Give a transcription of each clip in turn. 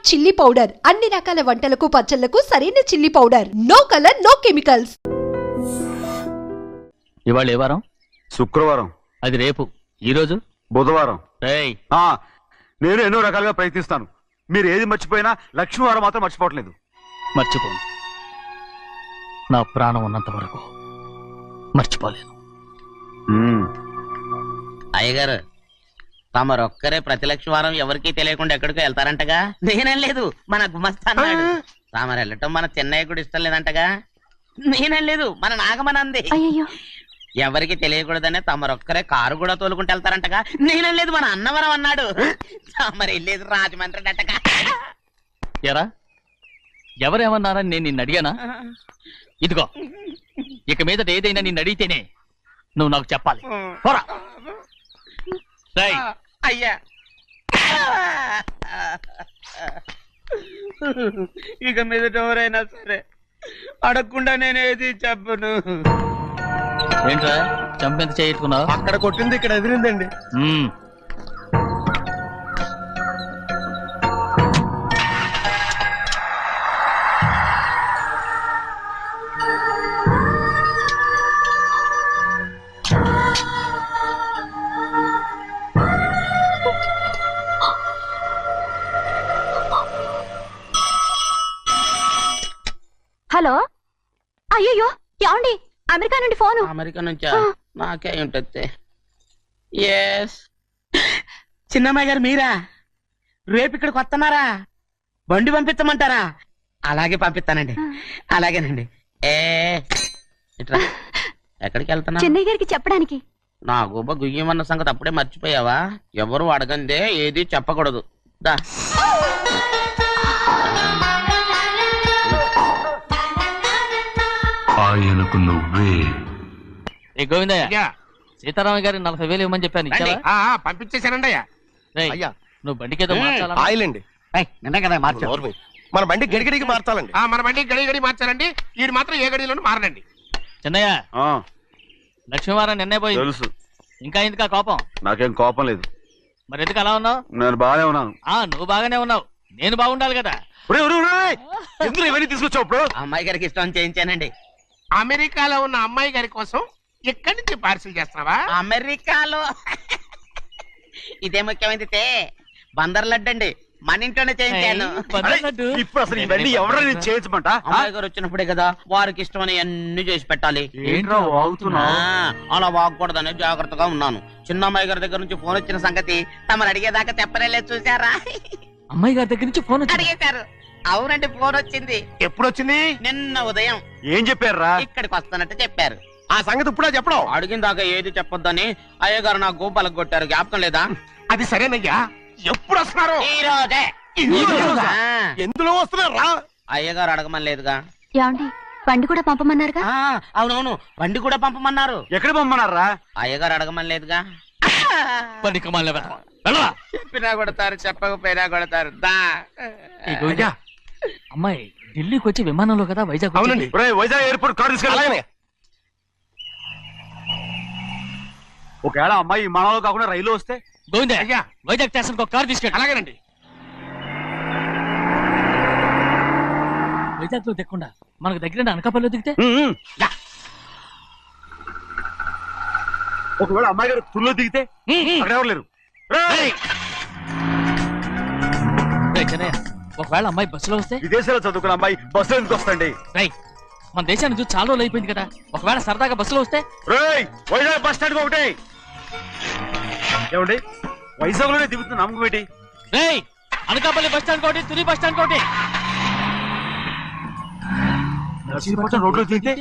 Chilli powder అన్ని రకాల వంటలకు పచ్చళ్లకు సరైన chilli powder. No colour no chemicals. ఇవాళ ఏ వారం? శుక్రవారం. అది రేపు. ఈ రోజు బుధవారం. నేను ఎన్నో రకాలుగా ప్రయత్నిస్తాను. మీరు ఏది మర్చిపోయినా లక్ష్మీవారం మాత్రం మర్చిపోవట్లేదు. మర్చిపోను. నా ప్రాణం ఉన్నంత వరకు మర్చిపోలేను. అయ్యగారు తమరొక్కరే ప్రతి లక్ష్మీవారం ఎవరికీ తెలియకుండా ఎక్కడికో వెళ్తారంటగా? నేనేం లేదు, మన గుమస్తా అన్నాడు. తామరు వెళ్ళటం మన చెన్నయ్య కూడా ఇష్టం లేదంటగా? నేనేం లేదు, మన నాగమనంది. ఎవరికి తెలియకూడదనే తమరొక్కరే కారు కూడా తోలుకుంటూ వెళ్తారంటగా? నేనేం లేదు, మన అన్నవరం అన్నాడు. తమరు వెళ్ళేది రాజమండ్రి అంటగా? ఎరా ఎవరేమన్నారని నేను నిన్ను అడిగానా? ఇదిగో ఇక మీదట ఏదైనా నిన్ను అడిగితేనే నువ్వు నాకు చెప్పాలి. అయ్యా ఇక మీదట ఎవరైనా సరే అడగకుండా నేనేది చెప్పను. ఏంట్రా చంపెంత చేయించుకున్నావు? అక్కడ కొట్టింది ఇక్కడ ఎదిరిందండి. హలో, అయ్యో ఏమండి? అమెరికా నుండి ఫోను. అమెరికా నుంచా? నాకే ఉంటుంది. ఎస్, చిన్నమ్మాయి గారు మీరా? రేపు ఇక్కడికి వస్తున్నారా? బండి పంపించమంటారా? అలాగే పంపిస్తానండి. అలాగేనండి. ఇట్రా. ఎక్కడికి వెళ్తున్నా? చెన్నై గారికి చెప్పడానికి. నా గుబ్బ గుయ్యమన్న సంగతి అప్పుడే మర్చిపోయావా? ఎవరు అడగందే ఏది చెప్పకూడదు. దా. ఆయనకు నువ్వే. గోవిందయ్య, సీతారామయ్య గారి 40,000 ఇవ్వమని చెప్పాను. పంపించేశానండి. అయ్యా నువ్వు బండికేదో మార్చాలా? ఆయిల్ అండి. నిన్న కదా మార్చారు. మన బండి గడిగడికి మార్చాలండి. మన బండి గడి మార్చాలండి. వీడు మాత్రం ఏ గడిలోనూ మారనండి. చిన్నయ్య, లక్ష్మీవారం నిన్నే పోయింది. తెలుసు. ఇంకా ఎందుకా కోపం? నాకేం కోపం లేదు. మరి ఎందుకు అలా ఉన్నావు? నేను బాగానే ఉన్నాను. నువ్వు బాగానే ఉన్నావు, నేను బాగుండాలి కదా. ఎందుకు ఇవన్నీ తీసుకొచ్చావు? ఇప్పుడు అమ్మాయి గారికి ఇష్టం చేయించానండి. అమెరికాలో ఉన్న అమ్మాయి గారి కోసం ఎక్కడి నుంచి పార్సిల్ చేస్తున్నావా? అమెరికాలో ఇదే ముఖ్యమైనది. బందర్ లడ్డు అండి, మన ఇంట్లోనే చేయించాను. ఇప్పుడు అసలు ఇవన్నీ ఎవరైనా చేయించమంట? అమ్మాయి గారు వచ్చినప్పుడే కదా వారికి ఇష్టమని అన్ని చేసి పెట్టాలి. ఏంట్రా వాగుతున్నా? అలా వాగకూడదని జాగ్రత్తగా ఉన్నాను. చిన్న అమ్మాయి గారి దగ్గర నుంచి ఫోన్ వచ్చిన సంగతి తమరు అడిగేదాకా చెప్పలేదు. చూసారా? అమ్మాయి గారి దగ్గర నుంచి ఫోన్ అడిగేశారు. అవునండి, ఫోన్ వచ్చింది. ఎప్పుడు వచ్చింది? నిన్న ఉదయం. ఏం చెప్పారా? ఇక్కడికి వస్తానంటే చెప్పారు. ఆ సంగతి ఇప్పుడే చెప్పడం. అడిగిన దాకా ఏది చెప్పొద్దని అయ్యగారు నా గోపాలకు కొట్టారు. జ్ఞాపకం లేదా? అది సరేనయ్యా. ఎప్పుడు వస్తున్నారు? ఈ రోజే. ఎందులో వస్తున్నారా? అయ్యగారు అడగమని లేదుగా. ఏమండి బండి కూడా పంపమన్నారుగా? అవునవును, బండి కూడా పంపమన్నారు. ఎక్కడ పంపమన్నారా? అయ్యగారు అడగమని లేదుగా. చెప్పినా కొడతారు, చెప్పకపోయినా కొడతారు. అమ్మాయి ఢిల్లీకి వచ్చి విమానంలో కదా వైజాగ్. అవునండి. వైజాగ్ ఎయిర్పోర్ట్ కార్ తీసుకెళ్ళాలి. ఒకవేళ అమ్మాయి విమానంలో కాకుండా రైలు వస్తే? గోవింద, వైజాగ్ స్టేషన్ ఒక కార్ తీసుకెళ్ళి. అలాగేనండి. వైజాగ్ లో దిక్కుండా మనకు దగ్గర అనకాపల్లిలో దిగితే? ఒకవేళ అమ్మాయి గారు తుల్లో దిగితే? అక్కడ ఎవరు లేరు. ఒకవేళ అమ్మాయి బస్సులో వస్తే? విదేశాల్లో చదువుకున్న అమ్మాయి బస్సులో ఎందుకు వస్తండి? మన దేశాన్ని చూసి చాలా రోజులు అయిపోయింది కదా. ఒకవేళ సరదాగా బస్సులో వస్తే? వైజాగ్ బస్ స్టాండ్ ఒకటి. ఏమండి వైజాగ్ లోనే దిగుతున్న నమ్మకం ఏంటి? అనకాపల్లి బస్ స్టాండ్ కోటి, తుని బస్ స్టాండ్ కోటి. రోడ్లో దిగితే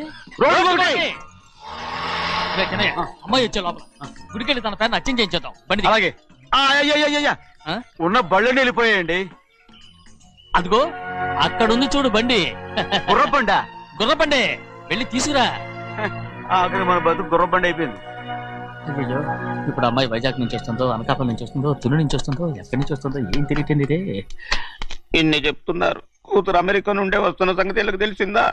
అమ్మాయి వచ్చే లోపల గుడికెళ్ళి తన పేరుని అచ్చం చేయించేద్దాం బండి. అలాగే. ఉన్న బళ్ళని వెళ్ళిపోయాయండి. అదిగో అక్కడ ఉంది చూడు బండి. గుర్రబండ. గుర్రబండి వెళ్ళి తీసుకురా. అక్కడ మన బతుకు గుర్రబండి అయిపోయింది. అయ్యో, ఇప్పుడు అమ్మాయి వైజాగ్ నుంచి వస్తుందో, అనకాపల్లి నుంచి వస్తుందో, తుని నుంచి వస్తుందో, ఎక్కడి నుంచి వస్తుందో ఏం తెలియటండి. ఇన్ని చెప్తున్నారు, కూతురు అమెరికా నుండే వస్తున్న సంగతి వీళ్ళకి తెలిసిందా?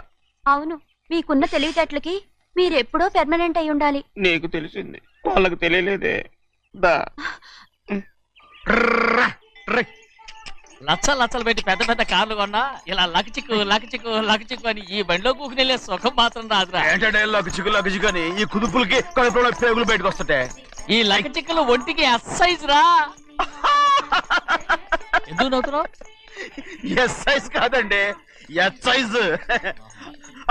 అవును, మీకున్న తెలివితేటలకి మీరెప్పుడో పెర్మనెంట్ అయి ఉండాలి. నీకు తెలిసింది, వాళ్ళకి తెలియలేదే. దా లచ్చలు పెట్టి పెద్ద పెద్ద కార్లు కొన్నా ఇలా లకచిక్కు అని ఈ బండిలో కూకుని వెళ్ళే సుఖం మాత్రం రాదురా. ఏంటంటే లగ్గుచిక్కు అని ఈ కుదుపులకి కడుపులో పేగులు బయటకు వస్తుంటే ఈ లకచిక్కులు ఒంటికి ఎక్సైజ్ రా. ఎందుకు నవ్వుతున్నావు? ఎస్ సైజ్ కాదండి, ఎస్ సైజ్.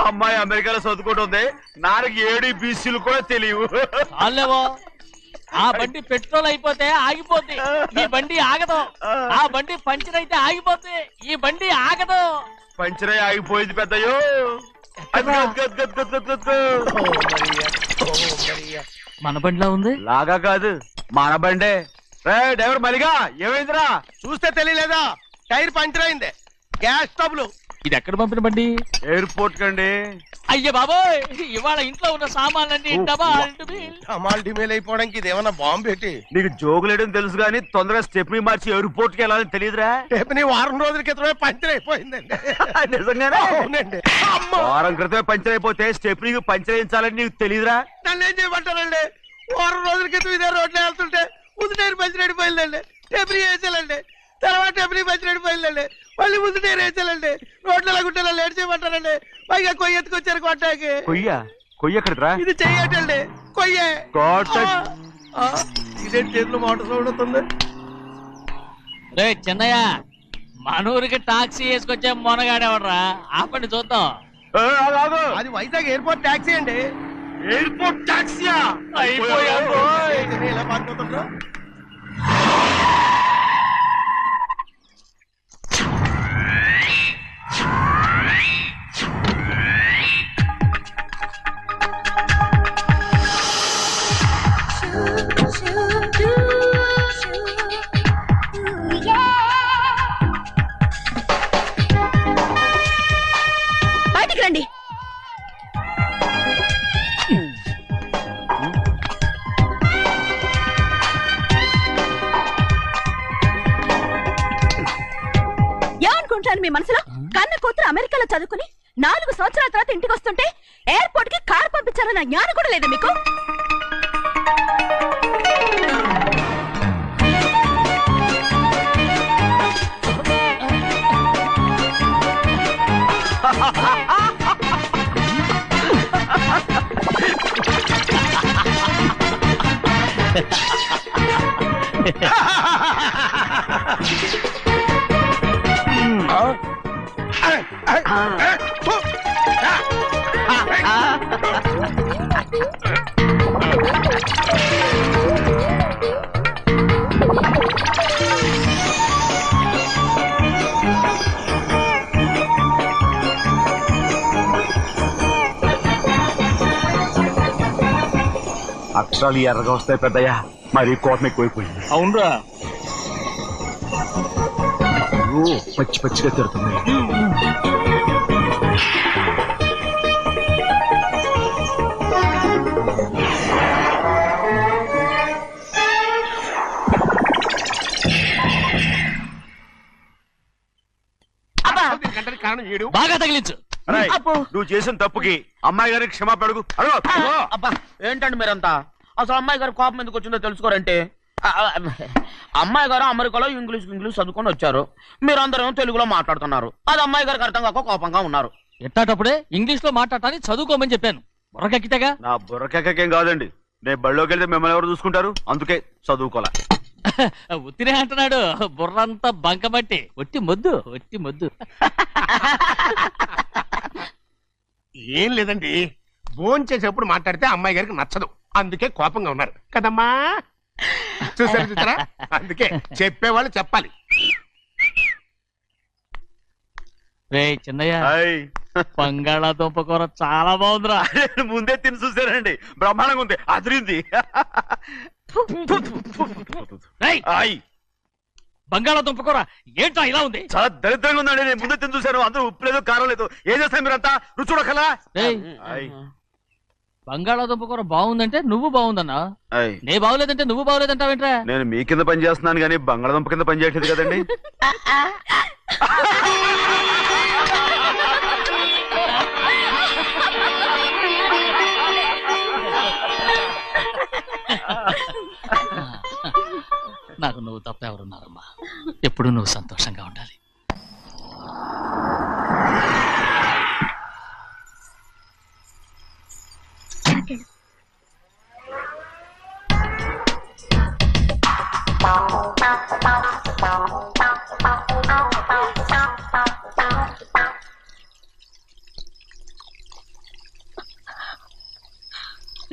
అమ్మాయి అమెరికాలో చదువుకుంటుంది, నాకు 7 బీసీలు కూడా తెలియవు. చాలేవో, ఆ బండి పెట్రోల్ అయిపోతే ఆగిపోద్ది, ఈ బండి ఆగదు. ఆ బండి పంచర్ అయితే ఆగిపోద్ది, ఈ బండి ఆగదు. పంచరే ఆగిపోయింది పెద్దయ్యో. మన బండిలా ఉంది. లాగా కాదు, మన బండే. డ్రైవర్ మలిగా ఏమైందిరా? చూస్తే తెలియలేదా? టైర్ పంచర్ అయింది. Gas trouble. ఇది ఎక్కడ పంపిన బండి? ఎయిర్పోర్ట్ కండి. అయ్య బాబోయ్, ఇవాళ ఇంట్లో ఉన్న సామాన్లన్నీ డబాల్ అమాల్ డిమేల్ అయిపోవడానికి ఇదేమన్నా బాంబు పెట్టి. నీకు జోగులేయడం తెలుసు కానీ తొందరగా స్టెప్ని మార్చి ఎయిర్పోర్ట్ కి వెళ్ళాలని తెలియదురా? రేపు వారం రోజుల క్రితమే పంచర్ అయిపోయిందండి. నిజంగానే? అవునండి. వారం క్రితమే పంచర్ అయిపోతే స్టెప్ని పంచర్ వేయించాలని నీకు తెలియదురా? నన్ను ఏం చేయమంటారండి? వారం రోజుల క్రితం ఇదే రోడ్లో వెళ్తుంటే ముందు టైర్ పంచర్ అయిపోయిందండి. టెబ్రీ వేసాలండి, తర్వాత టెబ్రీ పంచర్ అయిపోయిందండి. మళ్ళీ ముందు టైర్ వేసాలండి. రోడ్లు ఎలాగుంటే లేట్ చేయమంటారండి. పైగా కొయ్య ఎత్తుకొచ్చారు కొట్టాకి. కొయ్య ఎక్కడిరా? ఇది చెయ్యటండి, కొయ్యే. ఇదే చేతులు మోటార్ సౌండ్ అవుతుంది. రే చిన్నయ్య, మనూరికి టాక్సీ వేసుకొచ్చే మొనగాడేవడరా? ఆపండి చూద్దాం. అది వైజాగ్ ఎయిర్పోర్ట్ ట్యాక్సీ అండి. ఎయిర్పోర్ట్ టాక్సీయా? ఇలా పారిపోతుండ్రా? బయటికి రండి. ఏమనుకుంటాను మీ మనసులో? కన్న కూతురు అమెరికాలో చదువుకుని 4 సంవత్సరాల తర్వాత ఇంటికి వస్తుంటే ఎయిర్పోర్ట్ కి కార్ పంపించారన్న జ్ఞానం కూడా లేదా మీకు? అక్షరాలు ఎర్రగా వస్తాయి పెద్దయ్యా, మరి కోపం ఎక్కువైపోయింది. అవునరా, పచ్చి పచ్చిగా తిడుతుంది. కారణం ఏడు. బాగా తగిలించు. రేయ్, నువ్వు చేసిన తప్పుకి అమ్మాయి గారికి క్షమాపణ అడుగు. అబ్బా ఏంటండి మీరంతా? అసలు అమ్మాయి గారు కోపం ఎందుకు వచ్చిందో తెలుసుకోరంటే, అమ్మాయి గారు అమెరికాలో ఇంగ్లీష్ చదువుకొని వచ్చారు. మీరందరూ తెలుగులో మాట్లాడుతున్నారు. అది అమ్మాయి గారికి అర్థం కాక కోపంగా ఉన్నారు. ఎట్టాటప్పుడే ఇంగ్లీష్ లో మాట్లాడటానికి చదువుకోమని చెప్పాను. బుర్రకెక్కితేగా. నా బుర్రకేకేం కాదండి, నేను బళ్ళోకి వెళ్తే మిమ్మల్ని ఎవరు చూసుకుంటారు? అందుకే చదువుకోలే. ఉత్తినే అంటున్నాడు, బుర్రంతా బంకబట్టి. ఒట్టి మొద్దు. ఏం లేదండి, భోజనం చేసేప్పుడు మాట్లాడితే అమ్మాయి గారికి నచ్చదు, అందుకే కోపంగా ఉన్నారు కదమ్మా. చూసారా? అందుకే చెప్పేవాళ్ళు చెప్పాలి. రే చిన్నయ్య, హాయ్. బంగాళాదుంప కూర చాలా బాగుందిరా. ముందే తిని చూసానండి, బ్రహ్మాండంగా ఉంది, అదిరింది. రేయ్, హాయ్. బంగాళాదుంప కూర ఏంట్రా ఇలా ఉంది? చాలా దరిద్రంగా ఉందండి, నేను ముందే తిని చూశాను. అందరూ ఉప్పు లేదు, కారం లేదు. ఏం చేస్తారు మీరంతా? రుచి చూడకలా. రేయ్, బంగాళాదుంప కూర బాగుందంటే నువ్వు బాగుందన్నా, నే బాగులేదంటే నువ్వు బాగులేదంటావేంట్రా? నేను మీ కింద పని చేస్తున్నాను కానీ బంగాళదుంప కింద పని చేయట్లేదు కదండి. నాకు నువ్వు తప్ప ఎవరున్నారమ్మా? ఎప్పుడు నువ్వు సంతోషంగా ఉండాలి.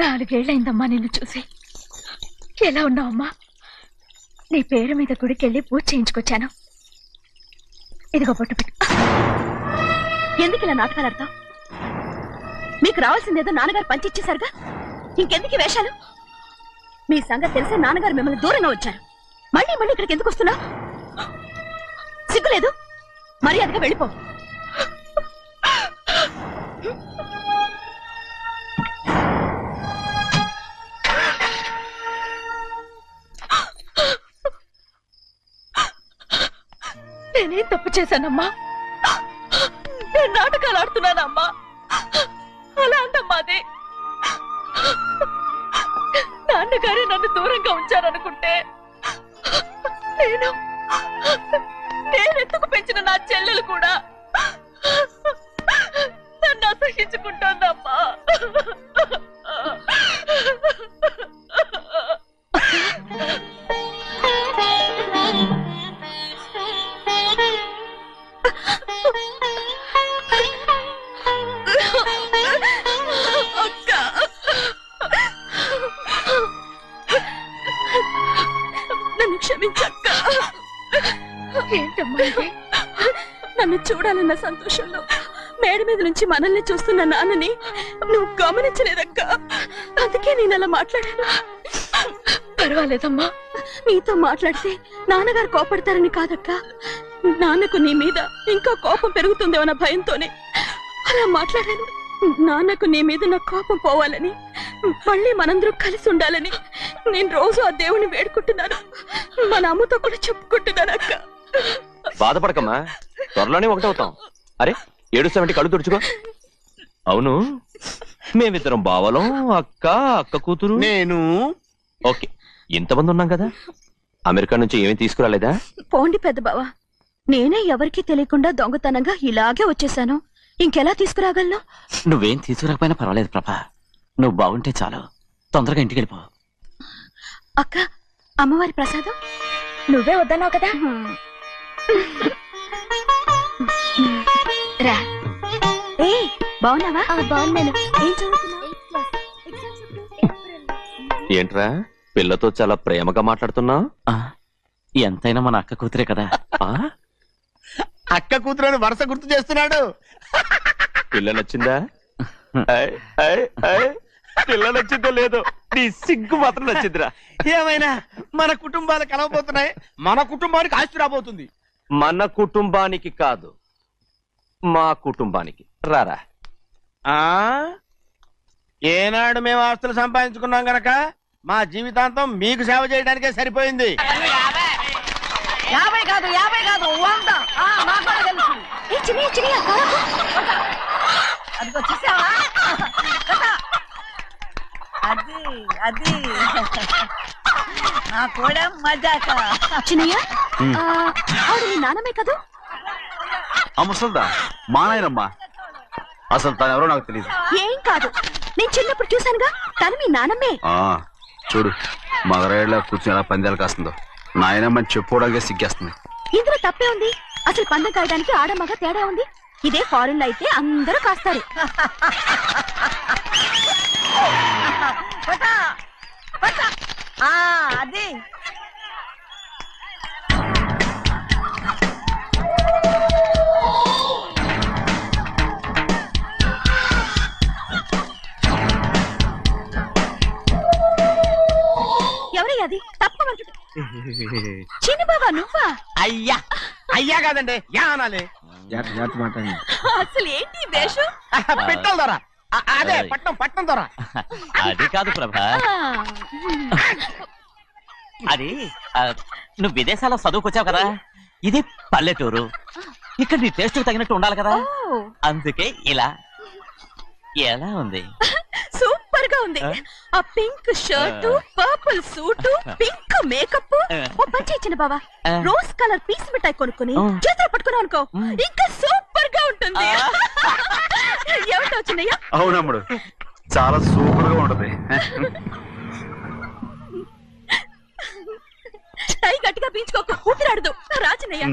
నాలుగేళ్లైందమ్మా నిన్ను చూసి. ఎలా ఉన్నావమ్మా? నీ పేరు మీద గుడికెళ్ళి పూజ చేయించుకొచ్చాను. ఇదిగో బొట్టు పెట్టు. ఎందుకు ఇలా నాటకాలు ఆడతావు? మీకు రావాల్సిందేదో నాన్నగారు పంచిచ్చేశారుగా, ఇంకెందుకు వేషాలు? మీ సంగతి తెలిసే నాన్నగారు మిమ్మల్ని దూరంగా వచ్చారు. మళ్ళీ మళ్ళీ ఇక్కడికి ఎందుకు వస్తున్నా? సిగ్గులేదు? మర్యాదగా వెళ్ళిపో. నేనేం తప్పు చేశానమ్మా? నేను నాటకాలు ఆడుతున్నానమ్మా. అలా అందమ్మా అది. నాన్నగారే నన్ను దూరంగా ఉంచారనుకుంటే నేనెత్తుకు పెంచిన నా చెల్లెలు కూడా నన్ను అసహించుకుంటోందమ్మా. నన్ను క్షమించక్క. ఏంటమ్మా ఇది? నన్ను చూడాలన్న సంతోషంలో మేడ మీద నుంచి మనల్ని చూస్తున్న నాన్నని నువ్వు గమనించలేదక్క. అందుకే నేను అలా మాట్లాడాను. పర్వాలేదమ్మా, నీతో మాట్లాడితే నాన్నగారు కోపడతారని కాదక్క. నాన్నకు నీ మీద ఇంకా కోపం పెరుగుతుందేమన్న భయంతోనే అలా మాట్లాడాను. నాన్నకు నీ మీద నా కోపం పోవాలని, మళ్ళీ మనందరం కలిసి ఉండాలని నేను రోజు ఆ దేవుని వేడుకుంటున్నాను. మన అమ్మతో కూడా చెప్పుకుంటున్నాను అక్క. బాధపడకమ్మా, త్వరలోనే ఒకటవుతాం. అరే ఏడుస్తామంటే కళ్ళు తుడుచుకో. అవును, మేమిద్దరం బావలం, అక్క కూతురు, నేను. ఓకే, ఇంతమంది ఉన్నాం కదా. అమెరికా నుంచి ఏమీ తీసుకురాలేదా? పోండి పెద్ద బావా, నేనే ఎవరికీ తెలియకుండా దొంగతనంగా ఇలాగే వచ్చేసాను. ఇంకెలా తీసుకురాగలను? నువ్వేం తీసుకురాకపోయినా పర్వాలేదు ప్రభా, నువ్వు బాగుంటే చాలు. తొందరగా ఇంటికి వెళ్ళిపో. అక్క, అమ్మవారి ప్రసాదం నువ్వే వద్దన్నావు కదా. రా. ఏ బాగున్నావా? బాగున్నాను. ఏం చదువుతున్నావు? ఏంట్రా పిల్లతో చాలా ప్రేమగా మాట్లాడుతున్నావు? ఎంతైనా మన అక్క కూతురే కదా. అక్క కూతురని వరుస గుర్తు చేస్తున్నాడు. పిల్ల నచ్చిందా? పిల్ల నచ్చిందో లేదో, నీ సిగ్గు మాత్రం నచ్చిందిరా. ఏమైనా మన కుటుంబాలు కలవబోతున్నాయి. మన కుటుంబానికి ఆస్తి రాబోతుంది. మన కుటుంబానికి కాదు, మా కుటుంబానికి. రారా. ఏనాడు మేము ఆస్తులు సంపాదించుకున్నాం గనక మా జీవితాంతం మీకు సేవ చేయడానికే సరిపోయింది. 50 కాదు 100. అదిగో చూసావా? అది నా కూడా మజాక. చిన్నయ్య, ఆవిడ నీ నాన్నమే కదా? ముసల్దా మా నాయనమ్మా. అసలు తను ఎవరో నాకు తెలియదు. ఏం కాదు, నేను చిన్నప్పుడు చూశానుగా, తను మీ నాన్నమ్మే. చూడు మగరాయిలా కూర్చుని ఎలా పందాలు కాస్తుందో. నాయనమ్మని చెప్పుకోవడానికి సిగ్గేస్తుంది. ఇందులో తప్పే ఉంది? అసలు పందెం కాయడానికి ఆడమగ తేడా ఉంది. ఇదే ఫారెన్ లో అయితే అందరూ కాస్తారు. అది ఎవరయ్యా? అది తప్పమంటు. చిన్ని బాబా నువ్వా? అయ్యా అయ్యా కాదండి, యా అనాలి. అసలు ఏంటి వేషం? పెట్టాలి ధర. అదే పట్నం ధర. అది కాదు ప్రభా, అది నువ్వు విదేశాల్లో చదువుకొచ్చావు కదా, ఇది పల్లెటూరు. ఇక్కడ నీ టేస్ట్ తగినట్టు ఉండాలి కదా, అందుకే ఇలా. ఎలా ఉంది? సూపర్ గా ఉంది. ఆ pink shirt, purple suit, pink makeup. ఓ పని ఇచ్చిన బావా, రోజ్ కలర్ పీస్ మిఠాయి కొనుక్కుని చేతిలో పట్టుకున్నావు అనుకో, ఇంకా సూపర్ గా ఉంటుంది. ఏమిటో చిన్నయ్య? అవునమ్ముడు, చాలా సూపర్ గా ఉంటది. టై గట్టిగా పీంచుకోకు, ఊపిరాడదు. రాచినయ్య,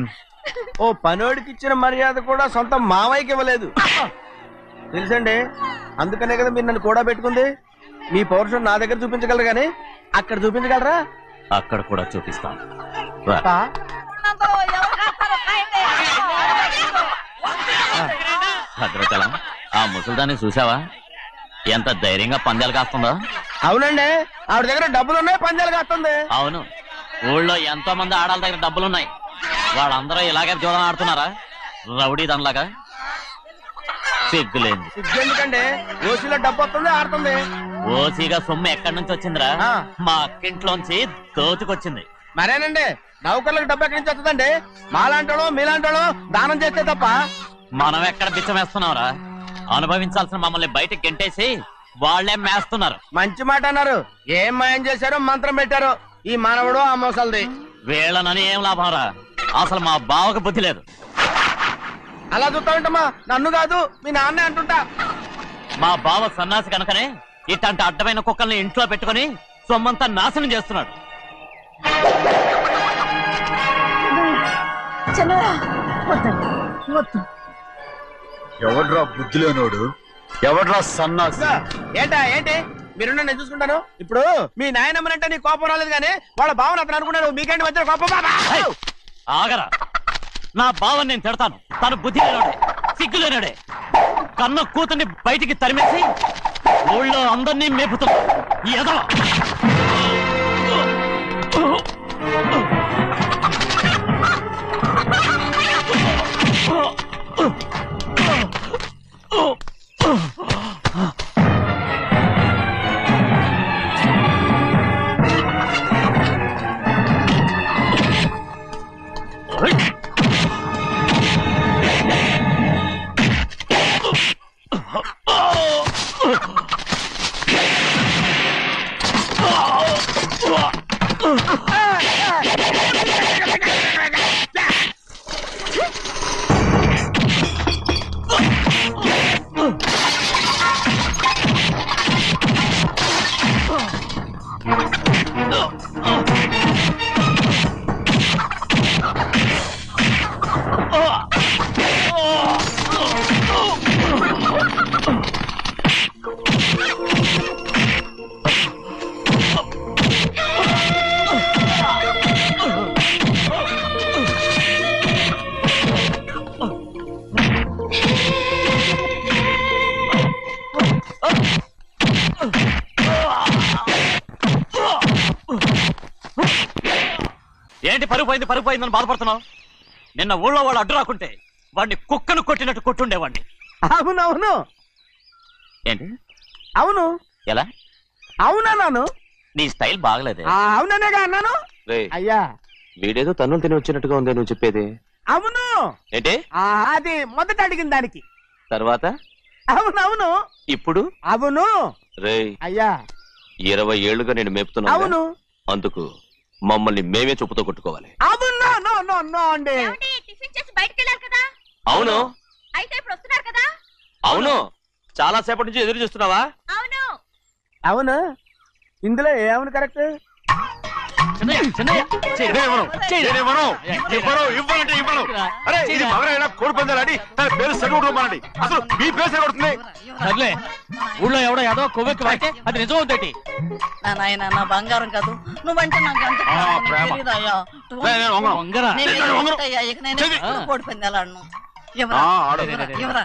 ఓ పనోడికి ఇచ్చిన మర్యాద కూడా సొంత మావయ్యకి ఇవ్వలేదు తెలుసండి. అందుకనే కదా మీరు నన్ను కూడా పెట్టుకుంది. మీ పౌరుషం నా దగ్గర చూపించగలరు గానీ అక్కడ చూపించగలరా? అక్కడ కూడా చూపిస్తాను. భద్రచలం, ఆ ముసల్దాన్ని చూసావా? ఎంత ధైర్యంగా పందాలు కాస్తుందో. అవునండి, ఆవిడ దగ్గర డబ్బులు ఉన్నాయి, పందాలు కాస్తుంది. అవును, ఊళ్ళో ఎంతో మంది ఆడాళ్ళ దగ్గర డబ్బులున్నాయి. వాళ్ళందరూ ఇలాగే జూదం ఆడుతున్నారా? రౌడీ దానిలాగా. సిగ్గులేదు. ఎందుకంటే ఓసీలో డబ్బు వస్తుంది, ఆడుతుంది. ఓసీగా సొమ్ము ఎక్కడి నుంచి వచ్చిందిరా? మా అక్కింట్లోంచి దోచుకొచ్చింది. మరేనండి, నౌకర్లకు డబ్బు ఎక్కడి నుంచి వస్తుందండి? మాలాంటోళ్ళు మీలాంటోళ్ళు దానం చేస్తే తప్ప. మనం ఎక్కడ బిచ్చం వేస్తున్నావురా? అనుభవించాల్సిన మమ్మల్ని బయటకు గెంటేసి వాళ్లే మేస్తున్నారు. మంచి మాట అన్నారు. ఏం మాయం చేశారో మంత్రం పెట్టారు ఈ మానవుడు ఆ మోసల్ది. వీళ్ళనని ఏం లాభం రా? అసలు మా బావకు బుద్ధి లేదు. అలా చూస్తా ఉంటామా? నన్ను కాదు, మీ నాన్నే అంటుంటా. మా బావ సన్నాసి కనుకనే ఇట్లాంటి అడ్డమైన కుక్కల్ని ఇంట్లో పెట్టుకుని సొమ్మంతా నాశనం చేస్తున్నాడు. ఎవడ్రా బుద్ధిలోనోడు? ఎవడ్రా సన్నాసి? ఏంటి మీరు నేను చూసుకుంటాను. ఇప్పుడు మీ నాయనమ్మనంటే నీ కోపం రాలేదు కానీ వాళ్ళ భావన అతను అనుకున్నాడు. మీకేంటి మధ్య కోపం? ఆగరా, నా బావని నేను తిడతాను. తను బుద్ధి లేనాడే, సిగ్గు లేనాడే. కన్న కూతుర్ని బయటికి తరిమేసి ఊళ్ళో అందరినీ మేపుతున్నా. ఎదవ ఏంటి పరుగు పోయిందని బాధపడుతున్నావు? నిన్న ఊళ్ళో వాడు అడ్డు రాకుంటే వాడిని కుక్కను కొట్టినట్టు కొట్టుండేవాడిని. అవునవును. ఏంటి? అవును. ఎలా? అవునన్నాను. నీ స్టైల్ బాగలేదే. అవుననేగా అన్నాను. అయ్యా, వీడేదో తన్నులు తిని వచ్చినట్టుగా ఉంది నువ్వు చెప్పేది. అవును. ఏంటి? అది మొదట అడిగిన దానికి. తర్వాత అవునవును. ఇప్పుడు అవును. రే అయ్యా, 20 ఏళ్లుగా నేను మేపుతున్నా. అవును. అందుకు మమ్మల్ని మేమే చెప్పుతో కొట్టుకోవాలి. అవును. నో అండి. టిఫిన్ చేసి బయటికి వెళ్ళారు కదా? అవును. అయితే ఇప్పుడు వస్తున్నారు కదా? అవును. చాలా సేపటి నుంచి ఎదురు చూస్తున్నావా? అవును. అవును. ఇందులో ఏమవును కరెక్ట్? కోడి పందాలని తన పేరు సెగొడుమానండి. అసలు మీ పేరు సెగొడుతుంది. సర్లే, ఊళ్ళో ఎవడో ఏదో కొవ్వెక్కి వాడితే అది నిజం అవుతాయి. నాయన నా బంగారం కాదు, నువ్వంటే నాకు ఎంత తెలీదయ్యా. వంగరా నేను కోడి పందాలు ఆడను. ఎవరా